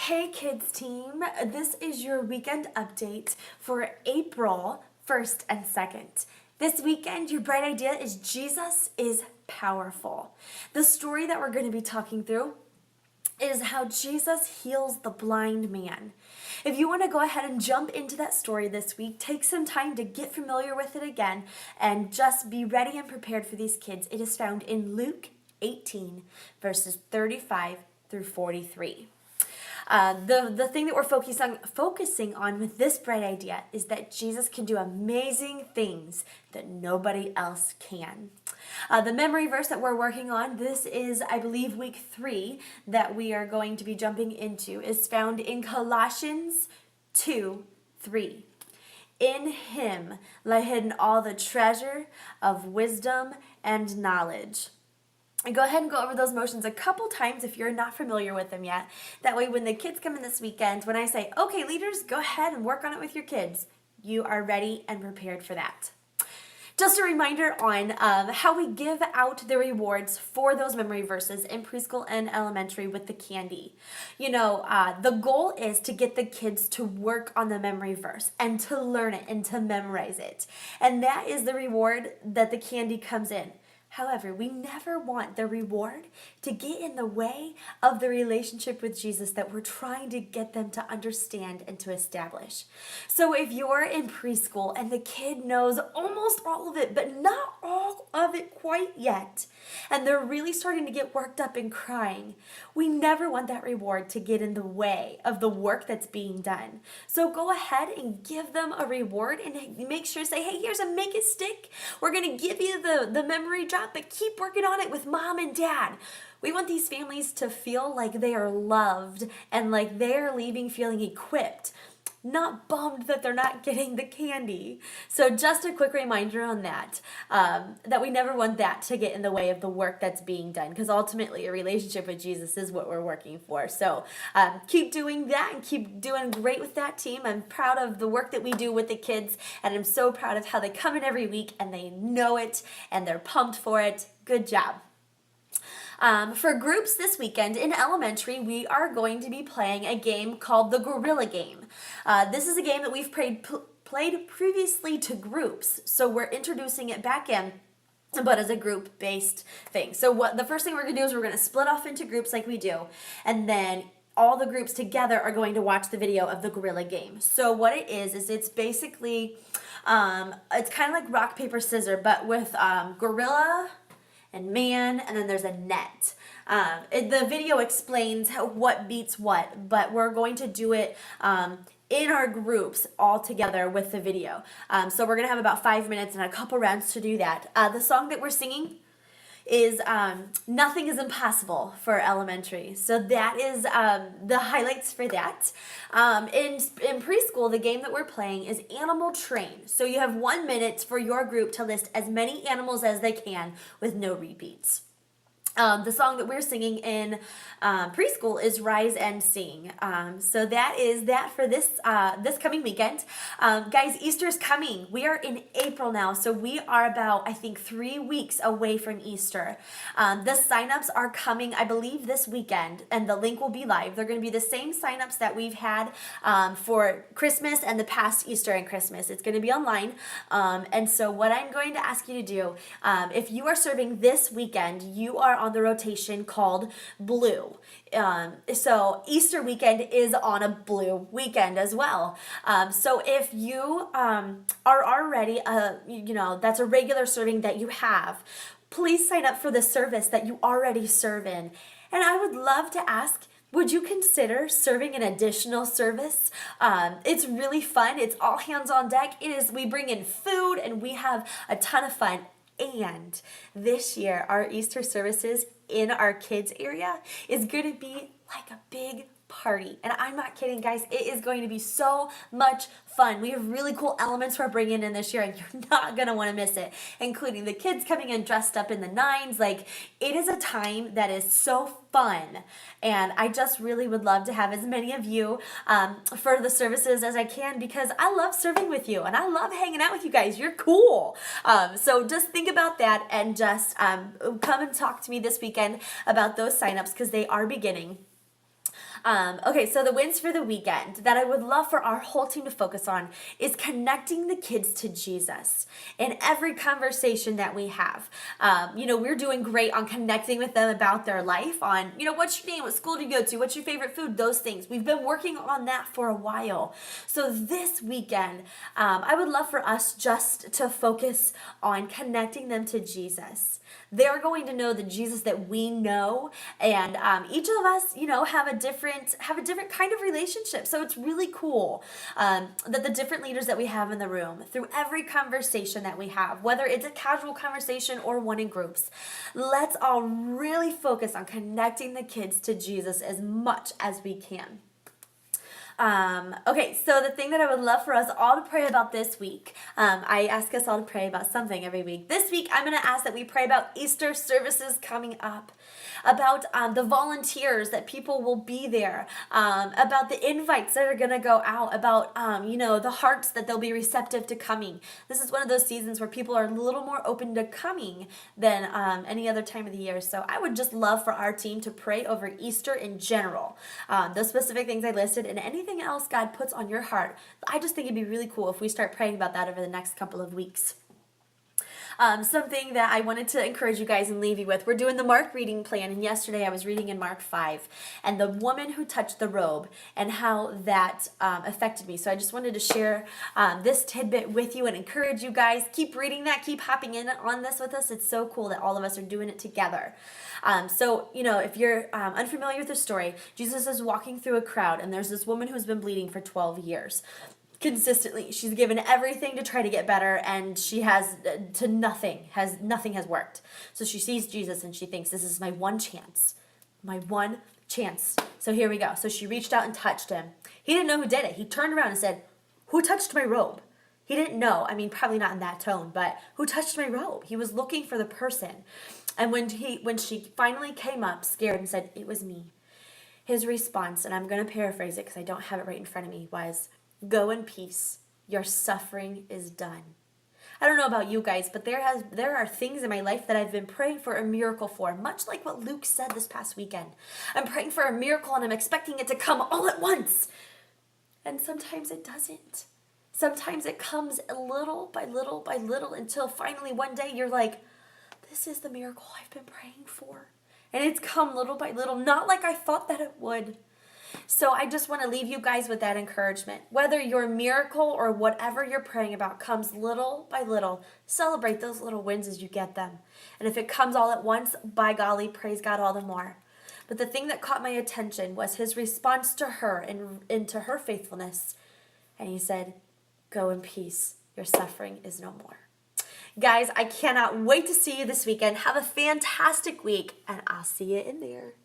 Hey kids team, this is your weekend update for April 1st and 2nd. This weekend, your bright idea is Jesus is powerful. The story that we're going to be talking through is how Jesus heals the blind man. If you want to go ahead and jump into that story this week, take some time to get familiar with it again and just be ready and prepared for these kids. It is found in Luke 18, verses 35 through 43. The thing that we're focusing on with this bright idea is that Jesus can do amazing things that nobody else can. The memory verse that we're working on, this is, I believe, week 3 that we are going to be jumping into, is found in Colossians 2:3. In him lie hidden all the treasure of wisdom and knowledge. And go ahead and go over those motions a couple times if you're not familiar with them yet. That way when the kids come in this weekend, when I say, okay, leaders, go ahead and work on it with your kids, you are ready and prepared for that. Just a reminder on how we give out the rewards for those memory verses in preschool and elementary with the candy. You know, the goal is to get the kids to work on the memory verse and to learn it and to memorize it. And that is the reward that the candy comes in. However, we never want the reward to get in the way of the relationship with Jesus that we're trying to get them to understand and to establish. So if you're in preschool and the kid knows almost all of it, but not all of it quite yet, and they're really starting to get worked up and crying, we never want that reward to get in the way of the work that's being done. So go ahead and give them a reward and make sure to say, hey, here's a make it stick. We're going to give you the memory job, but keep working on it with mom and dad. We want these families to feel like they are loved and like they're leaving feeling equipped, not bummed that they're not getting the candy. So just a quick reminder on that, that we never want that to get in the way of the work that's being done, because ultimately a relationship with Jesus is what we're working for. So keep doing that and keep doing great with that team. I'm proud of the work that we do with the kids, and I'm so proud of how they come in every week and they know it and they're pumped for it. Good job. For groups this weekend in elementary, we are going to be playing a game called the Gorilla Game. This is a game that we've played previously to groups, so we're introducing it back in, but as a group-based thing. So the first thing we're going to do is we're going to split off into groups like we do, and then all the groups together are going to watch the video of the Gorilla Game. So what it is it's basically, it's kind of like rock, paper, scissors, but with gorilla and man, and then there's a net. The video explains what beats what, but we're going to do it in our groups all together with the video. So we're going to have about 5 minutes and a couple rounds to do that. The song that we're singing is Nothing is Impossible for elementary. So that is the highlights for that. In preschool, the game that we're playing is Animal Train. So you have 1 minute for your group to list as many animals as they can with no repeats. The song that we're singing in preschool is Rise and Sing. So that is that for this coming weekend. Guys, Easter is coming. We are in April now, so we are about, I think, 3 weeks away from Easter. The signups are coming, I believe, this weekend, and the link will be live. They're going to be the same signups that we've had for Christmas and the past Easter and Christmas. It's going to be online. And so what I'm going to ask you to do, if you are serving this weekend, you are on the rotation called Blue. So Easter weekend is on a blue weekend as well. So if you are already, that's a regular serving that you have, please sign up for the service that you already serve in. And I would love to ask, would you consider serving an additional service? It's really fun. It's all hands on deck. We bring in food and we have a ton of fun. And this year, our Easter services in our kids area is going to be like a big party. And I'm not kidding, guys. It is going to be so much fun. We have really cool elements we're bringing in this year, and you're not going to want to miss it, including the kids coming in dressed up in the nines. Like, it is a time that is so fun, and I just really would love to have as many of you for the services as I can, because I love serving with you, and I love hanging out with you guys. You're cool. So just think about that, and just come and talk to me this weekend about those signups, because they are beginning. Okay, so the wins for the weekend that I would love for our whole team to focus on is connecting the kids to Jesus in every conversation that we have. We're doing great on connecting with them about their life, on, what's your name, what school do you go to, what's your favorite food, those things. We've been working on that for a while. So this weekend, I would love for us just to focus on connecting them to Jesus. They're going to know the Jesus that we know, and each of us, have a different kind of relationship. So it's really cool that the different leaders that we have in the room, through every conversation that we have, whether it's a casual conversation or one in groups, let's all really focus on connecting the kids to Jesus as much as we can. Okay, so the thing that I would love for us all to pray about this week, I ask us all to pray about something every week. This week, I'm going to ask that we pray about Easter services coming up, about the volunteers, that people will be there, about the invites that are going to go out, about, the hearts that they'll be receptive to coming. This is one of those seasons where people are a little more open to coming than any other time of the year. So I would just love for our team to pray over Easter in general. Those specific things I listed, and anything else God puts on your heart. I just think it'd be really cool if we start praying about that over the next couple of weeks. Something that I wanted to encourage you guys and leave you with. We're doing the Mark reading plan, and yesterday I was reading in Mark 5, and the woman who touched the robe and how that affected me. So I just wanted to share this tidbit with you and encourage you guys. Keep reading that. Keep hopping in on this with us. It's so cool that all of us are doing it together. If you're unfamiliar with the story, Jesus is walking through a crowd, and there's this woman who's been bleeding for 12 years. Consistently, she's given everything to try to get better, and she has nothing has worked. So she sees Jesus and she thinks, this is my one chance. So here we go. So she reached out and touched him. He didn't know who did it. He turned around and said, who touched my robe? He didn't know. I mean, probably not in that tone, but who touched my robe? He was looking for the person. And when she finally came up scared and said, it was me, his response, and I'm going to paraphrase it because I don't have it right in front of me, was, go in peace. Your suffering is done. I don't know about you guys, but there are things in my life that I've been praying for a miracle for, much like what Luke said this past weekend. I'm praying for a miracle and I'm expecting it to come all at once. And sometimes it doesn't. Sometimes it comes little by little by little until finally one day you're like, this is the miracle I've been praying for. And it's come little by little, not like I thought that it would. So I just want to leave you guys with that encouragement. Whether your miracle or whatever you're praying about comes little by little, celebrate those little wins as you get them. And if it comes all at once, by golly, praise God all the more. But the thing that caught my attention was his response to her and to her faithfulness. And he said, go in peace. Your suffering is no more. Guys, I cannot wait to see you this weekend. Have a fantastic week, and I'll see you in there.